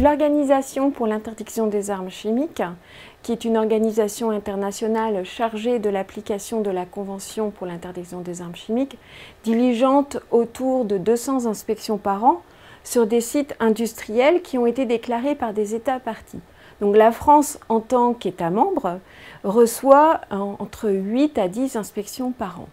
L'Organisation pour l'interdiction des armes chimiques, qui est une organisation internationale chargée de l'application de la Convention pour l'interdiction des armes chimiques, diligente autour de 200 inspections par an sur des sites industriels qui ont été déclarés par des États parties. Donc la France, en tant qu'État membre, reçoit entre 8 à 10 inspections par an.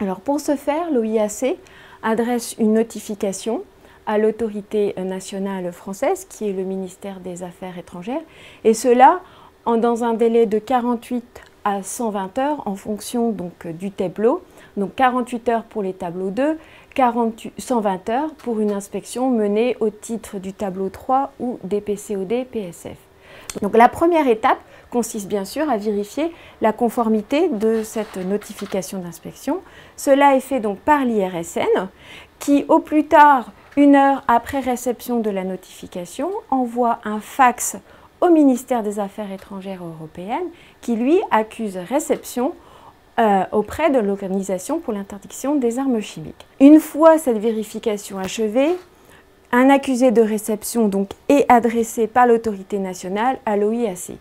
Alors pour ce faire, l'OIAC adresse une notification à l'autorité nationale française, qui est le ministère des Affaires étrangères, et cela dans un délai de 48 à 120 heures en fonction donc, du tableau. Donc 48 heures pour les tableaux 2, 120 heures pour une inspection menée au titre du tableau 3 ou des PCOD-PSF. Donc la première étape consiste bien sûr à vérifier la conformité de cette notification d'inspection. Cela est fait donc par l'IRSN qui, au plus tard, 1 heure après réception de la notification, envoie un fax au ministère des Affaires étrangères européennes qui, lui, accuse réception auprès de l'Organisation pour l'interdiction des armes chimiques. Une fois cette vérification achevée, un accusé de réception donc, est adressé par l'autorité nationale à l'OIAC.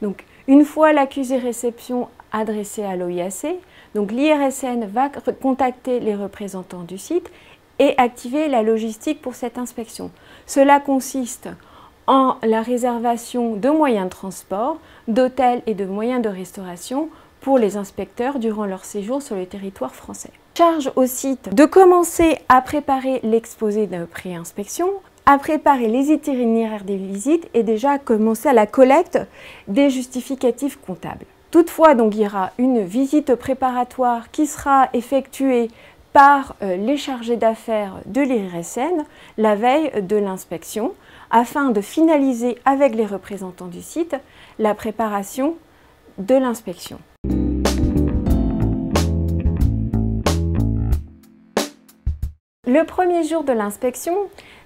Donc, une fois l'accusé réception adressé à l'OIAC, l'IRSN va contacter les représentants du site et activer la logistique pour cette inspection. Cela consiste en la réservation de moyens de transport, d'hôtels et de moyens de restauration pour les inspecteurs durant leur séjour sur le territoire français. Charge au site de commencer à préparer l'exposé de pré-inspection, à préparer les itinéraires des visites et déjà à commencer à la collecte des justificatifs comptables. Toutefois, donc, il y aura une visite préparatoire qui sera effectuée par les chargés d'affaires de l'IRSN la veille de l'inspection afin de finaliser avec les représentants du site la préparation de l'inspection. Le premier jour de l'inspection,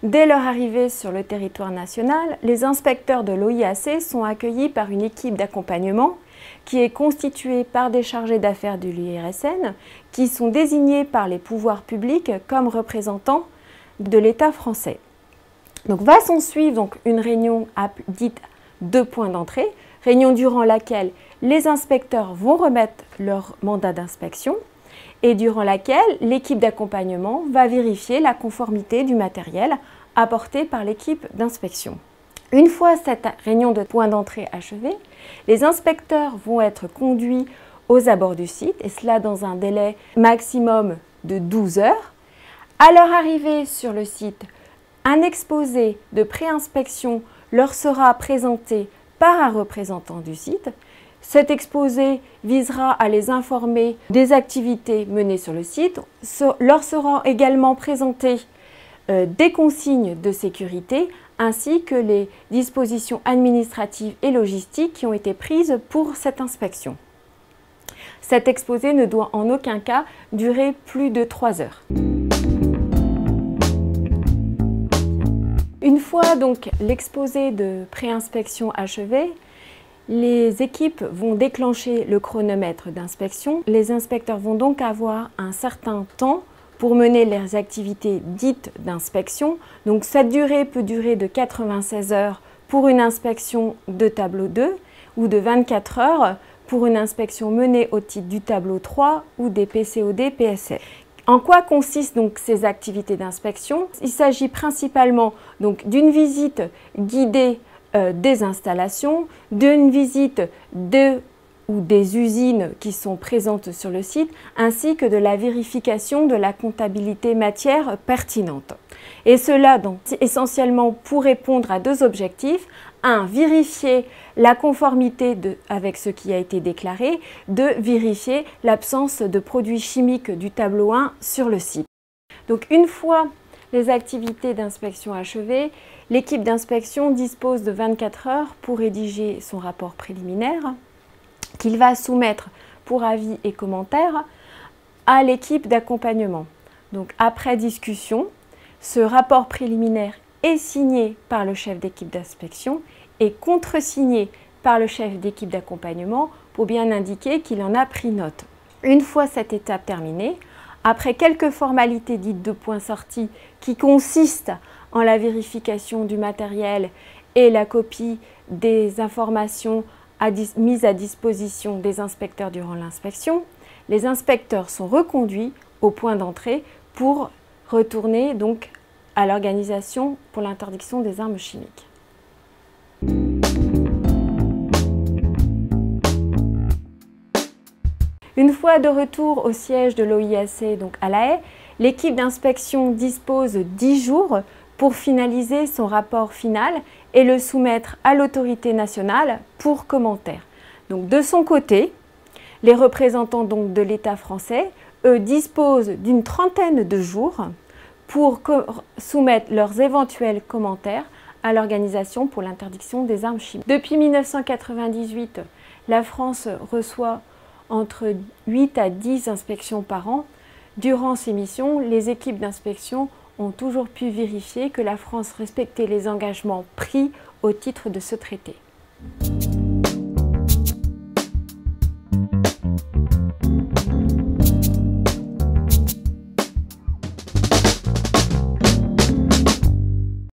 dès leur arrivée sur le territoire national, les inspecteurs de l'OIAC sont accueillis par une équipe d'accompagnement qui est constituée par des chargés d'affaires de l'IRSN qui sont désignés par les pouvoirs publics comme représentants de l'État français. Donc va s'en suivre une réunion dite de point d'entrée, réunion durant laquelle les inspecteurs vont remettre leur mandat d'inspection et durant laquelle l'équipe d'accompagnement va vérifier la conformité du matériel apporté par l'équipe d'inspection. Une fois cette réunion de point d'entrée achevée, les inspecteurs vont être conduits aux abords du site, et cela dans un délai maximum de 12 heures. À leur arrivée sur le site, un exposé de pré-inspection leur sera présenté par un représentant du site. Cet exposé visera à les informer des activités menées sur le site. Leur seront également présentées des consignes de sécurité ainsi que les dispositions administratives et logistiques qui ont été prises pour cette inspection. Cet exposé ne doit en aucun cas durer plus de 3 heures. Une fois donc l'exposé de pré-inspection achevé, les équipes vont déclencher le chronomètre d'inspection. Les inspecteurs vont donc avoir un certain temps pour mener leurs activités dites d'inspection. Donc cette durée peut durer de 96 heures pour une inspection de tableau 2 ou de 24 heures pour une inspection menée au titre du tableau 3 ou des PCOD-PSF. En quoi consistent donc ces activités d'inspection? Il s'agit principalement d'une visite guidée des installations, d'une visite ou des usines qui sont présentes sur le site, ainsi que de la vérification de la comptabilité matière pertinente. Et cela donc essentiellement pour répondre à 2 objectifs. 1. Vérifier la conformité avec ce qui a été déclaré. 2. Vérifier l'absence de produits chimiques du tableau 1 sur le site. Donc une fois les activités d'inspection achevées, l'équipe d'inspection dispose de 24 heures pour rédiger son rapport préliminaire qu'il va soumettre pour avis et commentaires à l'équipe d'accompagnement. Donc après discussion, ce rapport préliminaire est signé par le chef d'équipe d'inspection et contresigné par le chef d'équipe d'accompagnement pour bien indiquer qu'il en a pris note. Une fois cette étape terminée, Après quelques formalités dites de point sortie qui consistent en la vérification du matériel et la copie des informations mises à disposition des inspecteurs durant l'inspection, les inspecteurs sont reconduits au point d'entrée pour retourner donc à l'Organisation pour l'interdiction des armes chimiques. Une fois de retour au siège de l'OIAC, donc à La Haye, l'équipe d'inspection dispose de 10 jours pour finaliser son rapport final et le soumettre à l'autorité nationale pour commentaire. Donc de son côté, les représentants donc de l'État français, eux, disposent d'une trentaine de jours pour soumettre leurs éventuels commentaires à l'Organisation pour l'interdiction des armes chimiques. Depuis 1998, la France reçoit entre 8 à 10 inspections par an. Durant ces missions, les équipes d'inspection ont toujours pu vérifier que la France respectait les engagements pris au titre de ce traité.